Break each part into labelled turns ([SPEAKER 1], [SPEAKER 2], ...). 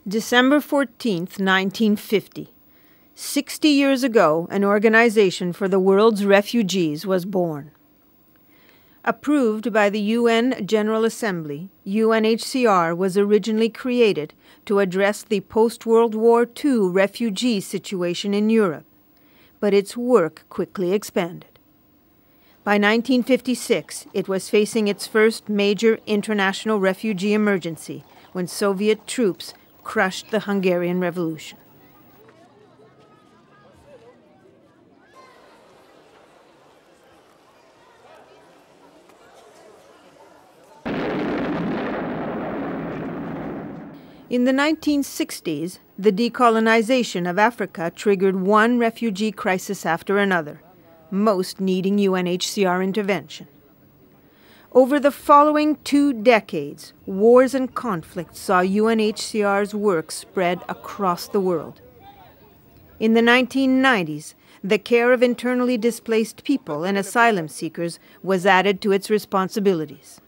[SPEAKER 1] December 14th, 1950. 60 years ago, an organization for the world's refugees was born. Approved by the UN General Assembly, UNHCR was originally created to address the post-World War II refugee situation in Europe, but its work quickly expanded. By 1956, it was facing its first major international refugee emergency when Soviet troops crushed the Hungarian Revolution. In the 1960s, the decolonization of Africa triggered one refugee crisis after another, most needing UNHCR intervention. Over the following 2 decades, wars and conflicts saw UNHCR's work spread across the world. In the 1990s, the care of internally displaced people and asylum seekers was added to its responsibilities.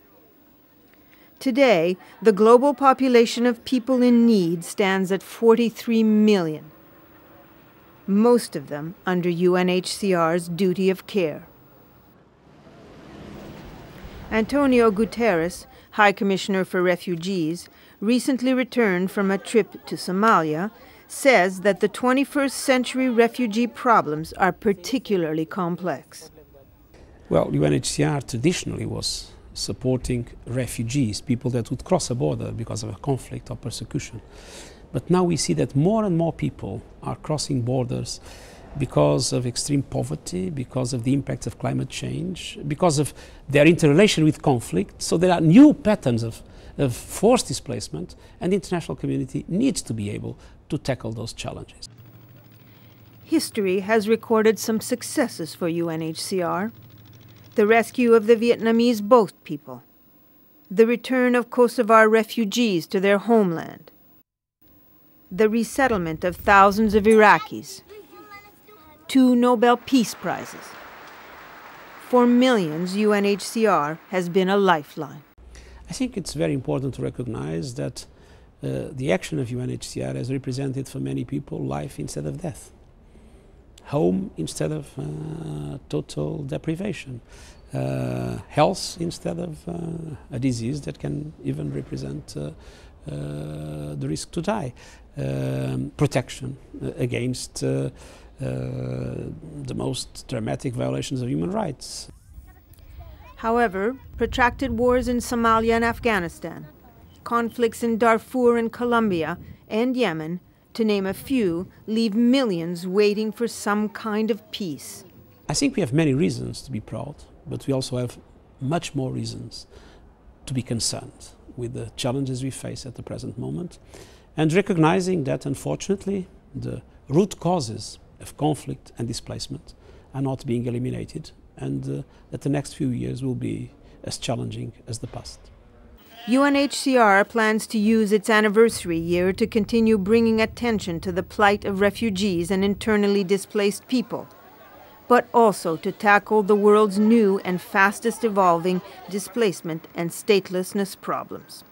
[SPEAKER 1] Today, the global population of people in need stands at 43 million, most of them under UNHCR's duty of care. Antonio Guterres, High Commissioner for Refugees, recently returned from a trip to Somalia, says that the 21st century refugee problems are particularly complex.
[SPEAKER 2] Well, UNHCR traditionally was supporting refugees, people that would cross a border because of a conflict or persecution. But now we see that more and more people are crossing borders because of extreme poverty, because of the impact of climate change, because of their interrelation with conflict. So there are new patterns of forced displacement, and the international community needs to be able to tackle those challenges.
[SPEAKER 1] History has recorded some successes for UNHCR. The rescue of the Vietnamese boat people, the return of Kosovar refugees to their homeland, the resettlement of thousands of Iraqis, 2 Nobel Peace Prizes. For millions, UNHCR has been a lifeline.
[SPEAKER 2] I think it's very important to recognize that the action of UNHCR has represented for many people life instead of death, home instead of total deprivation, health instead of a disease that can even represent the risk to die, protection against the most dramatic violations of human rights.
[SPEAKER 1] However, protracted wars in Somalia and Afghanistan, conflicts in Darfur and Colombia and Yemen, to name a few, leave millions waiting for some kind of peace.
[SPEAKER 2] I think we have many reasons to be proud, but we also have much more reasons to be concerned with the challenges we face at the present moment, and recognizing that, unfortunately, the root causes of conflict and displacement are not being eliminated, and that the next few years will be as challenging as the past.
[SPEAKER 1] UNHCR plans to use its anniversary year to continue bringing attention to the plight of refugees and internally displaced people, but also to tackle the world's new and fastest evolving displacement and statelessness problems.